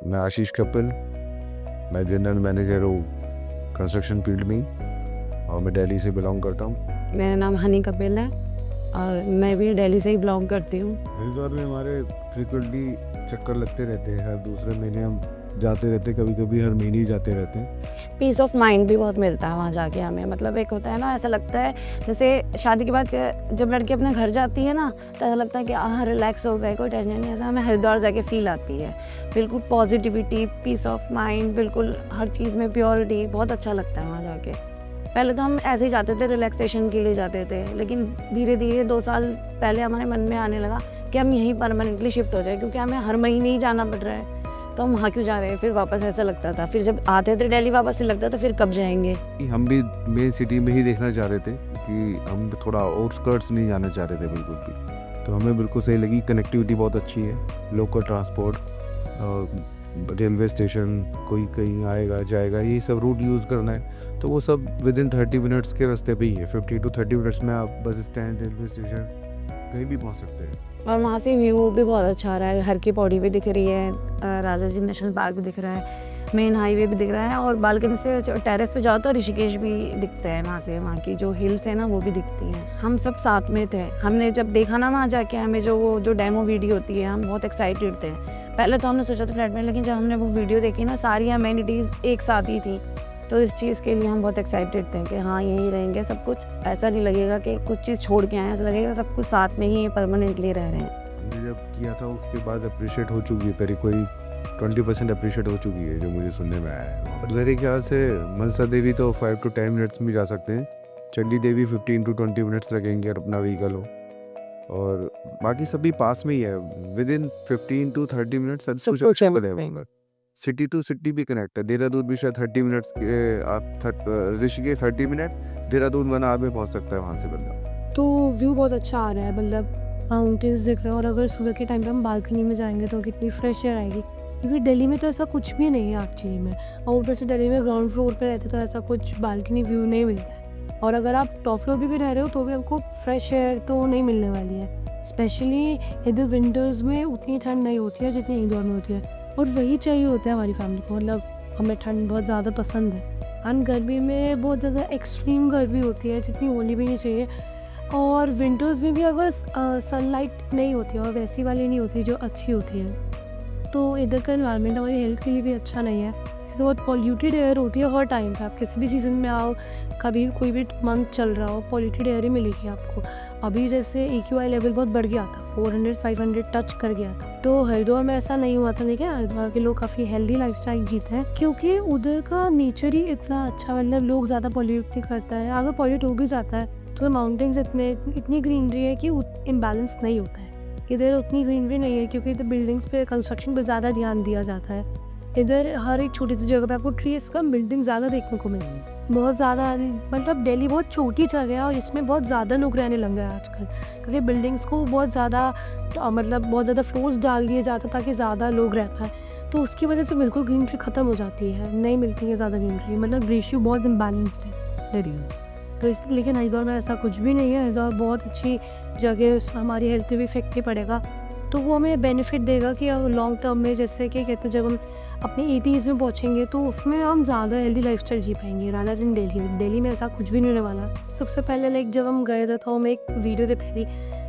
मैं आशीष कपिल, मैं general manager हूँ कंस्ट्रक्शन फील्ड में और मैं दिल्ली से बिलोंग करता हूँ। मेरा नाम हनी कपिल है और मैं भी दिल्ली से ही बिलोंग करती हूँ। हरिद्वार में हमारे फ्रिक्वेंटली चक्कर लगते रहते हैं, हर दूसरे महीने हम जाते रहते, कभी कभी हर महीने ही जाते रहते हैं। पीस ऑफ माइंड भी बहुत मिलता है वहाँ जाके हमें। मतलब एक होता है ना, ऐसा लगता है जैसे शादी के बाद जब लड़की अपने घर जाती है ना तो ऐसा लगता है कि हाँ रिलैक्स हो गए, कोई टेंशन नहीं। ऐसा हमें हरिद्वार जाके फील आती है, बिल्कुल पॉजिटिविटी, पीस ऑफ माइंड, बिल्कुल हर चीज़ में प्योरिटी। बहुत अच्छा लगता है वहाँ जाके। पहले तो हम ऐसे ही जाते थे, रिलैक्सेशन के लिए जाते थे, लेकिन धीरे धीरे 2 साल पहले हमारे मन में आने लगा कि हम यहीं परमानेंटली शिफ्ट हो जाए, क्योंकि हमें हर महीने ही जाना पड़ रहा है, तो हम वहाँ क्यों जा रहे हैं। फिर वापस ऐसा लगता था, फिर जब आते थे दिल्ली वापस फिर लगता था फिर कब जाएंगे। हम भी मेन सिटी में ही देखना चाह रहे थे कि हम थोड़ा आउटस्कर्ट्स नहीं जाना चाह रहे थे बिल्कुल भी। तो हमें बिल्कुल सही लगी, कनेक्टिविटी बहुत अच्छी है, लोकल ट्रांसपोर्ट, रेलवे स्टेशन, कोई कहीं आएगा जाएगा, ये सब रूट यूज़ करना है तो वो सब विद इन 30 मिनट्स के रास्ते पे ही है। 50 to 30 मिनट्स में आप बस स्टैंड, रेलवे स्टेशन कहीं भी पहुंच सकते हैं। और वहाँ से व्यू भी बहुत अच्छा आ रहा है। हर की पौड़ी भी दिख रही है, राजा जी नेशनल पार्क भी दिख रहा है, मेन हाईवे भी दिख रहा है, और बालकनी से टेरेस पे जाओ तो ऋषिकेश भी दिखता है वहाँ से। वहाँ की जो हिल्स है ना वो भी दिखती हैं। हम सब साथ में थे, हमने जब देखा ना वहाँ जाके, हमें जो डेमो वीडियो होती है, हम बहुत एक्साइटेड थे। पहले तो हमने सोचा था फ्लैट में, लेकिन जब हमने वो वीडियो देखी ना, सारी अमेनिटीज़ एक साथ ही थी, तो इस चीज़ के लिए हम बहुत एक्साइटेड थे कि हाँ यहीं रहेंगे। सब कुछ ऐसा नहीं लगेगा कि कुछ चीज़ छोड़ के आए हैं, ऐसा लगेगा सब कुछ साथ में ही परमानेंटली रह रहे हैं। हमने जब किया था उसके बाद अप्रिशिएट हो चुकी है, करीब कोई 20% अप्रिशिएट हो चुकी है, जो मुझे सुनने में आया है। और मेरे ख्याल से मनसा देवी तो 5 to 10 मिनट्स में जा सकते हैं, चंडी देवी 15 to 20 मिनट्स लगेंगे और अपना व्हीकल हो, और बाकी सभी पास में ही है, विद इन 15 to 30 मिनट्स सब कुछ है। सिटी टू सिटी भी कनेक्ट है, देहरादून भी शायद 30 मिनट्स के, आप ऋषिकेश 30 मिनट, देहरादून वनार में पहुंच सकता है वहाँ से बंदा। तो व्यू बहुत अच्छा आ रहा है, मतलब माउंटेन्स दिख रहे हैं, और अगर सुबह के टाइम पे हम बालकनी में जाएंगे तो कितनी फ्रेश एयर आएगी, क्योंकि दिल्ली में तो ऐसा कुछ भी नहीं है एक्चुअली में। और ऊपर से दिल्ली में ग्राउंड फ्लोर पे रहते तो ऐसा कुछ बालकनी व्यू नहीं मिलता है, और अगर आप टॉप फ्लोर पे भी रह रहे हो तो भी आपको फ्रेश एयर तो नहीं मिलने वाली है। स्पेशली इधर विंटर्स में उतनी ठंड नहीं होती है जितनी इंदौर में होती है, और वही चाहिए होता है हमारी फैमिली को। मतलब हमें ठंड बहुत ज़्यादा पसंद है, एंड गर्मी में बहुत ज़्यादा एक्सट्रीम गर्मी होती है जितनी होनी भी नहीं चाहिए। और विंटर्स में भी अगर सनलाइट नहीं होती है और वैसी वाली नहीं होती जो अच्छी होती है, तो इधर का एनवायरनमेंट हमारी हेल्थ के लिए भी अच्छा नहीं है। तो बहुत पॉल्यूटेड एयर होती है हर टाइम पे। आप किसी भी सीज़न में आओ, कभी कोई भी मंथ चल रहा हो, पॉल्यूटेड एयर ही मिलेगी आपको। अभी जैसे AQI लेवल बहुत बढ़ गया था, 400-500 टच कर गया था। तो हरिद्वार में ऐसा नहीं हुआ था। देखिए हरिद्वार के लोग काफ़ी हेल्दी लाइफस्टाइल जीते हैं, क्योंकि उधर का नेचर ही इतना अच्छा, मतलब लोग ज़्यादा पॉल्यूट नहीं करता है। अगर पॉल्यूट हो भी जाता है तो माउंटेन्स इतनी ग्रीनरी है कि इम्बैलेंस नहीं होता है। इधर उतनी ग्रीनरी नहीं है, क्योंकि इधर बिल्डिंग्स पे, कंस्ट्रक्शन पे ज़्यादा ध्यान दिया जाता है। इधर हर एक छोटी सी जगह पे आपको ट्रीज कम, बिल्डिंग ज़्यादा देखने को मिलेगी, बहुत ज़्यादा। मतलब दिल्ली बहुत छोटी जगह है और इसमें बहुत ज़्यादा लोग रहने लग गए आजकल, क्योंकि बिल्डिंग्स को बहुत ज़्यादा मतलब बहुत ज़्यादा फ्लोर्स डाल दिए जाते हैं ताकि ज़्यादा लोग रह पाए, तो उसकी वजह से बिल्कुल ग्रीनरी ख़त्म हो जाती है, नहीं मिलती है ज़्यादा ग्रीनरी। मतलब रेशियो बहुत इम्बैलेंस्ड है दिल्ली में, तो इसलिए। लेकिन हरिद्वार में ऐसा कुछ भी नहीं है। हरिद्वार बहुत अच्छी जगह, हमारी हेल्थ पे भी इफेक्ट नहीं पड़ेगा, तो वो हमें बेनिफिट देगा कि लॉन्ग टर्म में, जैसे कि कहते हैं जब हम अपने 80s में पहुँचेंगे तो उसमें हम ज़्यादा हेल्दी लाइफस्टाइल जी पाएंगे रादर देन दिल्ली में ऐसा कुछ भी नहीं होने वाला। सबसे पहले लाइक जब हम गए थे तो हमें एक वीडियो देखी थी,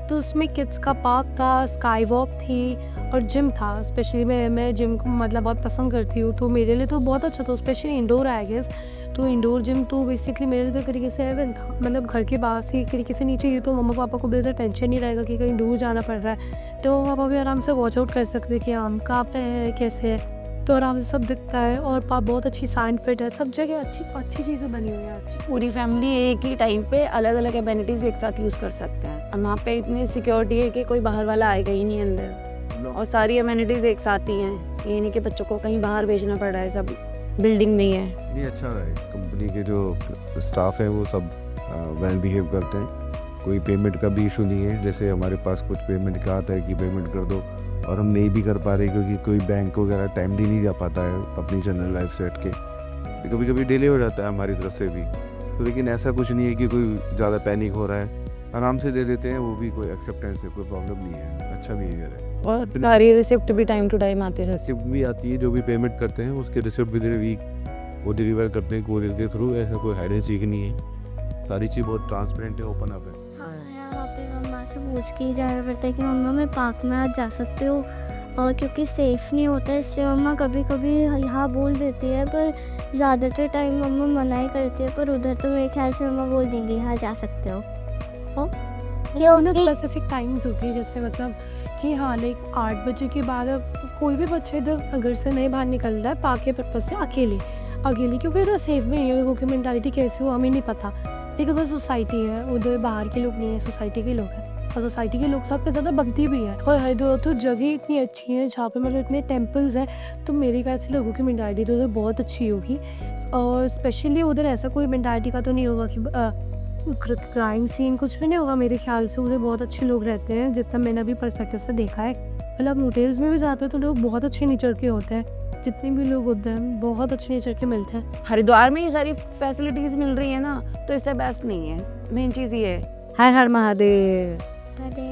तो उसमें किड्स का पार्क था, स्काई वॉक थी और जिम था। स्पेशली मैं जिम को मतलब बहुत पसंद करती हूँ, तो मेरे लिए तो बहुत अच्छा था, स्पेशली इंडोर आई गेस। तो इंडोर जिम तो बेसिकली मेरे लिए तो तरीके से हेवन था, मतलब घर के पास ही एक तरीके से नीचे ही, तो मम्मा पापा को भी ऐसा टेंशन नहीं रहेगा कि कहीं दूर जाना पड़ रहा है, तो मम्मा पापा भी आराम से वॉच आउट कर सकते हैं कि हम कहाँ पे है, कैसे है, तो आराम से सब दिखता है। और बहुत अच्छी साइन फिट है, सब जगह अच्छी चीज़ें बनी हुई हैं। पूरी फैमिली एक ही टाइम पे अलग अलग एमेनिटीज़ एक साथ यूज़ कर सकते हैं, और वहाँ पे इतनी सिक्योरिटी है कि कोई बाहर वाला आएगा ही नहीं अंदर, और सारी एमेनिटीज़ एक साथ ही हैं। ये नहीं कि बच्चों को कहीं बाहर भेजना पड़ रहा है, सब बिल्डिंग में ही है। ये अच्छा रहा है, कंपनी के जो स्टाफ है वो सब वेल बिहेव करते हैं, कोई पेमेंट का भी इशू नहीं है। जैसे हमारे पास कुछ पेमेंट का आता है कि पेमेंट कर दो, और हम नहीं भी कर पा रहे क्योंकि कोई बैंक वगैरह टाइमली नहीं जा पाता है अपनी जनरल लाइफ से हट के, कभी कभी डिले हो जाता है हमारी तरफ से भी। तो लेकिन ऐसा कुछ नहीं है कि कोई ज़्यादा पैनिक हो रहा है, आराम से दे देते हैं, वो भी कोई एक्सेप्टेंस है, कोई प्रॉब्लम नहीं है, अच्छा बिहेवियर है। और सारी रिसिप्ट भी टाइम टू टाइम आती है। रिसिप्ट भी आती है, जो भी पेमेंट करते हैं उसके रिसिप्ट विद इन वीक वो डिलीवर करते हैं कोरियर के थ्रू। ऐसा कोई हाइड एंड सीक नहीं है, सारी चीज़ बहुत ट्रांसपेरेंट है, ओपन अप है। हाँ, यहाँ पे मम्मा से पूछ के ही जाना पड़ता है कि मम्मा मैं पार्क में आज जा सकते हो, और क्योंकि सेफ़ नहीं होता है इसलिए मम्मा कभी कभी यहाँ बोल देती है, पर ज़्यादातर टाइम मम्मा मना ही करती है। पर उधर तो मेरे ख्याल से मम्मा बोल देंगी हाँ जा सकते हो। ये ना स्पेसिफिक टाइम्स होती है, जैसे मतलब कि हाँ लाइक 8 बजे के बाद अब कोई भी बच्चे इधर घर से नहीं बाहर निकलता है पार्क के पर्पज़ से अकेले क्योंकि इधर सेफ भी नहीं है। लोगों की मेंटालिटी कैसी हो हमें नहीं पता, ठीक है। उधर सोसाइटी है, उधर बाहर के लोग नहीं है, सोसाइटी के लोग हैं, और सोसाइटी के लोग सबसे ज़्यादा भक्ति भी है। और हरिद्वार तो जगह इतनी अच्छी है जहाँ पे मतलब इतने टेम्पल्स हैं, तो मेरे ख्याल से लोगों की मेंटालिटी तो उधर बहुत अच्छी होगी। और स्पेशली उधर ऐसा कोई मेंटालिटी का तो नहीं होगा कि क्राइम सीन कुछ भी नहीं होगा। मेरे ख्याल से उधर बहुत अच्छे लोग रहते हैं, जितना मैंने अभी पर्सपेक्टिव से देखा है। मतलब होटल्स में भी जाते हैं तो लोग बहुत अच्छे नेचर के होते हैं, जितने भी लोग होते हैं बहुत अच्छे नेचर के मिलते हैं। हरिद्वार में ये सारी फैसिलिटीज़ मिल रही है ना, तो इससे बेस्ट नहीं है। मेन चीज़ ये है। हर हर महादेव। अरे